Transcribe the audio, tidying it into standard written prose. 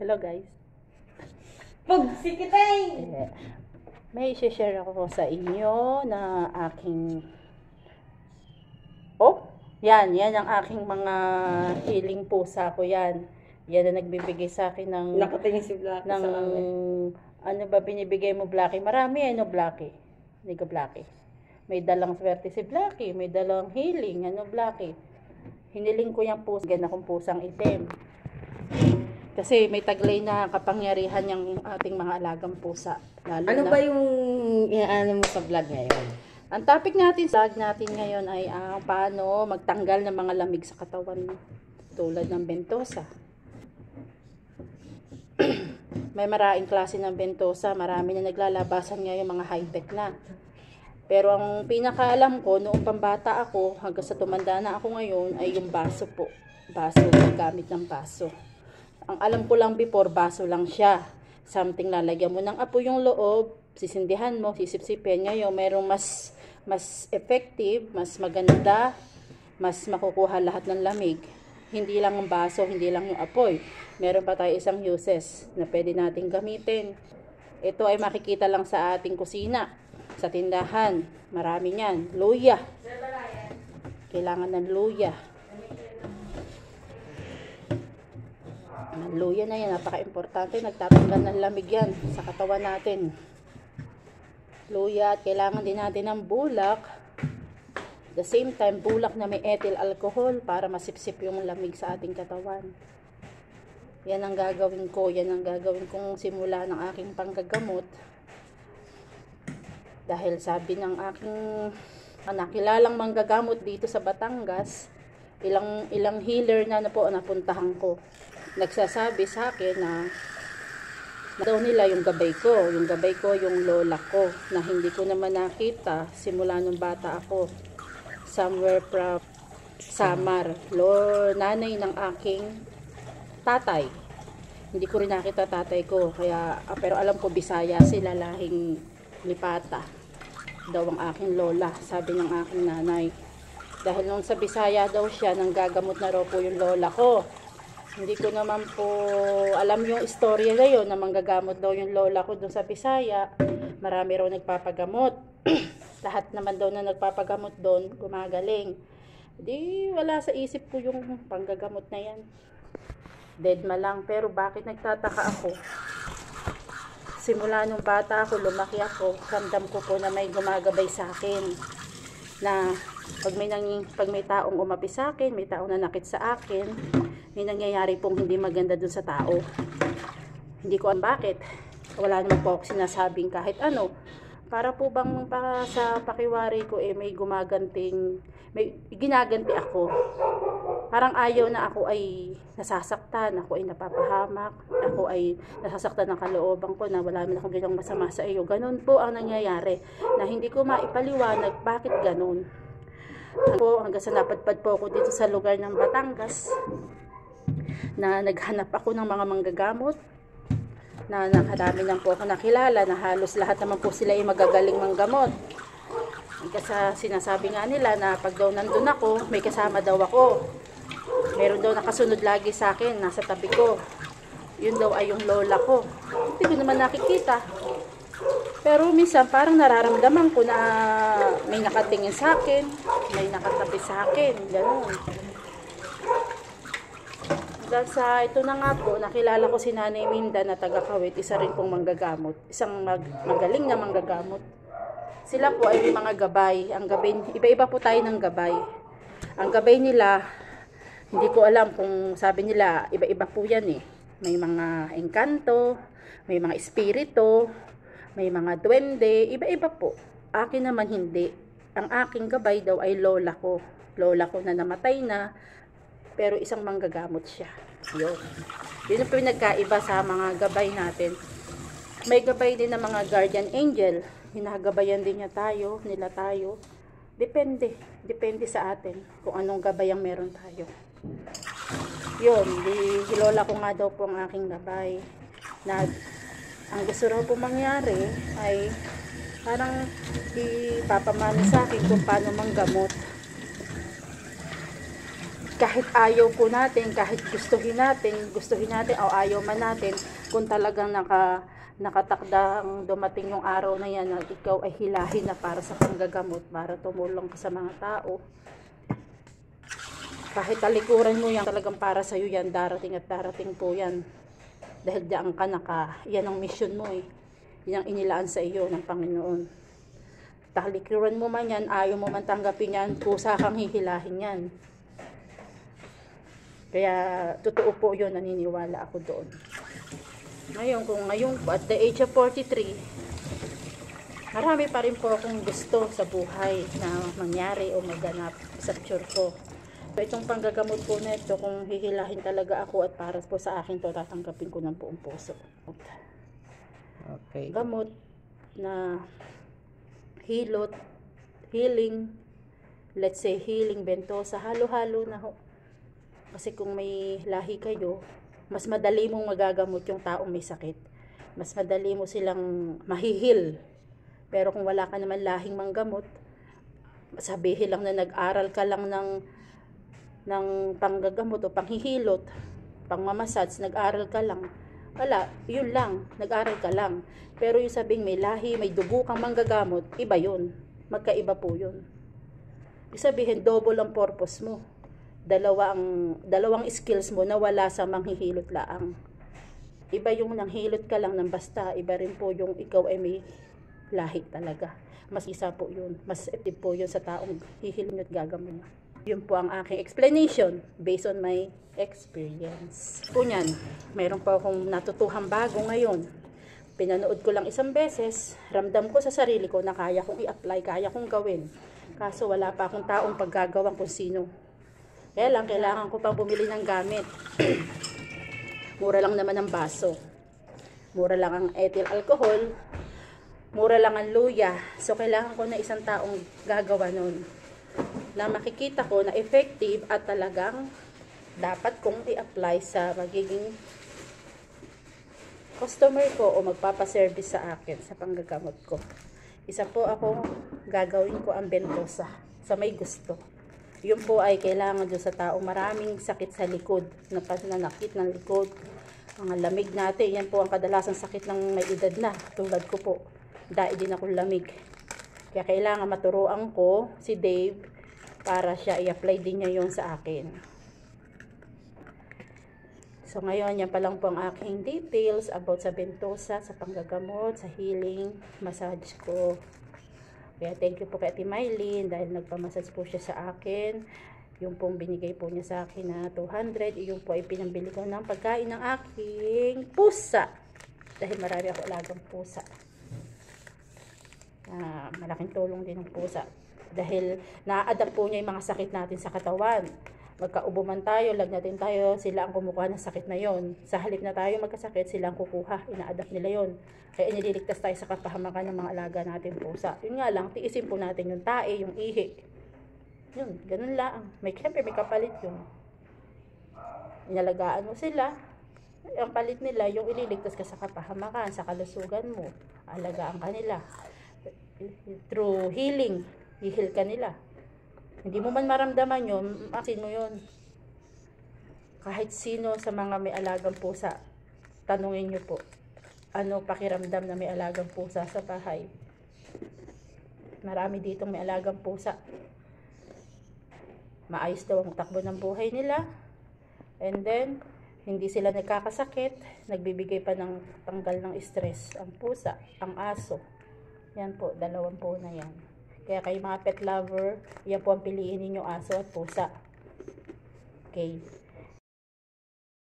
Hello guys. Pagsikitay! May i-share ako sa inyo na aking yan ang aking mga healing pusa ko yan. Yan ang nagbibigay sa akin ng Nakatingin si Black sa amin. ano ba binibigay mo, Blacky? Marami Blacky. Hindi ko Blacky. May dalang swerte si Blacky, may dalang healing, Blacky. Hiniling ko yung pusa, ganyan akong pusang itim. Kasi may taglay na kapangyarihan yung ating mga alagang pusa. Lalo Ano na, ba yung inaano mo sa vlog ngayon? ang topic natin sa vlog natin ngayon ay paano magtanggal ng mga lamig sa katawan mo. Tulad ng bentosa. May maraming klase ng bentosa. Marami na naglalabasan ngayon mga high-tech na. Pero ang pinakaalam ko, noong pambata ako, hanggang sa tumanda na ako ngayon, ay yung baso po. Baso, gamit ng baso. Ang alam ko lang before, baso lang siya. Something lalagyan mo ng apo yung loob, sisindihan mo, sisipsipin. Ngayon, mayroong mas effective, mas maganda, mas makukuha lahat ng lamig. Hindi lang ang baso, hindi lang yung apoy. Meron pa tayo isang uses na pwede nating gamitin. Ito ay makikita lang sa ating kusina, sa tindahan. Marami niyan. Luya. Kailangan ng luya. Ang luya na yan, napaka-importante. Nagtatanggal ng lamig yan sa katawan natin. Luya, at kailangan din natin ng bulak. The same time, bulak na may ethyl alcohol para masipsip yung lamig sa ating katawan. Yan ang gagawin ko. Yan ang gagawin kong simula ng aking panggagamot. Dahil sabi ng aking nakilalang manggagamot dito sa Batangas, ilang healer na po napuntahan ko. Nagsasabi sa akin na daw nila yung gabay ko. Yung gabay ko, yung lola ko, na hindi ko naman nakita simula nung bata ako. Somewhere from Samar, nanay ng aking tatay. Hindi ko rin nakita tatay ko, kaya pero alam ko Bisaya sila, lahing Lipata daw ang aking lola, sabi ng aking nanay. Dahil nung sa Bisaya daw siya, nang gagamot na raw po yung lola ko. Hindi ko naman po alam yung istorya na yun, na manggagamot daw yung lola ko doon sa Bisaya. Marami raw nagpapagamot. Lahat naman daw na nagpapagamot doon, gumagaling. Di wala sa isip ko yung panggagamot na yan. Deadma lang. Pero bakit nagtataka ako? Simula nung bata ako, lumaki ako, ramdam ko po na may gumagabay sa akin. Na pag may taong umapi sa akin, may taong nanakit sa akin, may nangyayari pong hindi maganda dun sa tao. Hindi ko alam bakit. Wala naman po ako sinasabing kahit ano. Para po bang sa pakiwari ko may ginaganti ako. Parang ayaw na ako ay nasasaktan, ako ay napapahamak, ako ay nasasaktan ng kalooban ko na wala naman akong ganyang masama sa iyo. Ganun po ang nangyayari na hindi ko maipaliwanag bakit ganun. Hanggang sa napadpad po ako dito sa lugar ng Batangas na naghanap ako ng mga manggagamot na nakadami lang po ako nakilala na halos lahat naman po sila ay magagaling manggamot. Kasi sinasabi nga nila na pag daw nandun ako, may kasama daw ako. Meron daw nakasunod lagi sa akin, nasa tabi ko. Yun daw ay yung lola ko. Hindi ko naman nakikita. Pero minsan parang nararamdaman ko na may nakatingin sa akin, may nakatabi sa akin, gano'n. Dahil sa ito na nga po, nakilala ko si Nanay Minda na taga-Kawit, isa rin pong manggagamot. Isang magaling na manggagamot. Sila po ay may mga gabay. Ang gabay, iba-iba po tayo ng gabay. Ang gabay nila, hindi ko alam kung sabi nila, iba-iba po yan eh. May mga engkanto, may mga espiritu, may mga duwende, iba-iba po. Akin naman hindi. Ang aking gabay daw ay lola ko. Lola ko na namatay na, pero isang manggagamot siya. Yun. Yun ang pinagkaiba sa mga gabay natin. May gabay din ng mga guardian angel. Hinagabayan din nila tayo. Depende sa atin kung anong gabay ang meron tayo. Yun, lola ko nga daw po ang aking gabay. Na ang gusto raw po mangyari ay parang ipapamana sa akin kung paano manggamot. kahit ayaw po natin, kahit gustuhin natin o ayaw man natin, kung talagang nakatakdang dumating yung araw na yan na ikaw ay hilahin na para sa panggagamot, para tumulong ka sa mga tao, kahit talikuran mo yan, talagang para sa'yo yan, darating at darating po yan. Dahil diyan ka yan ang mission mo eh. Yan ang inilaan sa iyo ng Panginoon. Talikuran mo man yan, ayaw mo man tanggapin yan, kusa kang hihilahin yan. Kaya, totoo po yun, naniniwala ako doon. Ngayon po, at the age of 43, marami pa rin po akong gusto sa buhay na mangyari o maganap sa future ko. So, itong panggagamot po na ito, kung hihilahin talaga ako at para po sa akin to, tatanggapin ko ng buong puso. Okay. Gamot na healing, let's say healing bentosa, halo-halo na ho. Kasi kung may lahi kayo, mas madali mong magagamot yung taong may sakit. Mas madali mo silang mahihil. Pero kung wala ka naman lahing manggamot, sabihin lang na nag-aral ka lang ng panggagamot o panghihilot, pangmamasage, nag-aral ka lang. Wala, yun lang, nag-aral ka lang. Pero yung sabing may lahi, may dugo kang manggagamot, iba yun. Magkaiba po yun. Sabihin, double ang purpose mo. Dalawang skills mo na wala sa manghihilot laang. Iba yung nanghilot ka lang ng basta, iba rin po yung ikaw ay may lahi talaga. Mas isa po yun, mas effective po yun sa taong hihilot gagamot. Yun po ang aking explanation based on my experience. Po niyan, meron po akong natutuhang bago ngayon. Pinanood ko lang isang beses, ramdam ko sa sarili ko na kaya kong i-apply, kaya kong gawin. Kaso wala pa akong taong paggagawan kung sino. Kaya lang, kailangan ko pang bumili ng gamit. Mura lang naman ang baso. Mura lang ang ethyl alcohol. Mura lang ang luya. So, kailangan ko na isang taong gagawa nun. Na makikita ko na effective at talagang dapat kong i-apply sa magiging customer ko o magpapaservice sa akin sa panggagamot ko. Isa po ako, gagawin ko ang bentosa sa may gusto. Yun po ay kailangan doon sa taong maraming sakit sa likod, na pananakit ng likod, mga lamig natin, yan po ang kadalasang sakit ng may edad na, tulad ko po. Dahil din ako lamig. Kaya kailangan maturuan ko si Dave para siya i-apply din niya yun sa akin. So ngayon, yan pa lang po ang aking details about sa bentosa, sa panggagamot, sa healing, massage ko. Kaya thank you po kay Ate Mylene dahil nagpamassage po siya sa akin. Yung pong binigay po niya sa akin na 200, yung po ay pinambili ko ng pagkain ng aking pusa. Dahil marami ako alagang pusa. Malaking tulong din ng pusa. Dahil na-adapt po niya yung mga sakit natin sa katawan. Magkaubo man tayo, lagnatin tayo, sila ang kumukuha ng sakit na yon. Sa halip na tayo magkasakit, sila ang kukuha. Ina-adapt nila yon. Kaya iniligtas tayo sa kapahamakan ng mga alaga natin pusa. Yun nga lang, tiisin po natin yung tae, yung ihi. Yun, ganun lang. Siyempre may kapalit yun. Inalagaan mo sila. Ang palit nila, yung ililigtas ka sa kapahamakan, sa kalusugan mo. Alagaan ka nila. Through healing, i-heal ka nila. Hindi mo man maramdaman yun, masin mo yun. Kahit sino sa mga may alagang pusa, tanungin nyo po, ano pakiramdam na may alagang pusa sa bahay? Marami ditong may alagang pusa. Maayos daw ang takbo ng buhay nila. And then, hindi sila nagkakasakit, nagbibigay pa ng tanggal ng stress. Ang pusa, ang aso. Yan po, dalawang po na yan. Kaya kayo mga pet lover, yan po ang piliin ninyo, aso at pusa. Okay.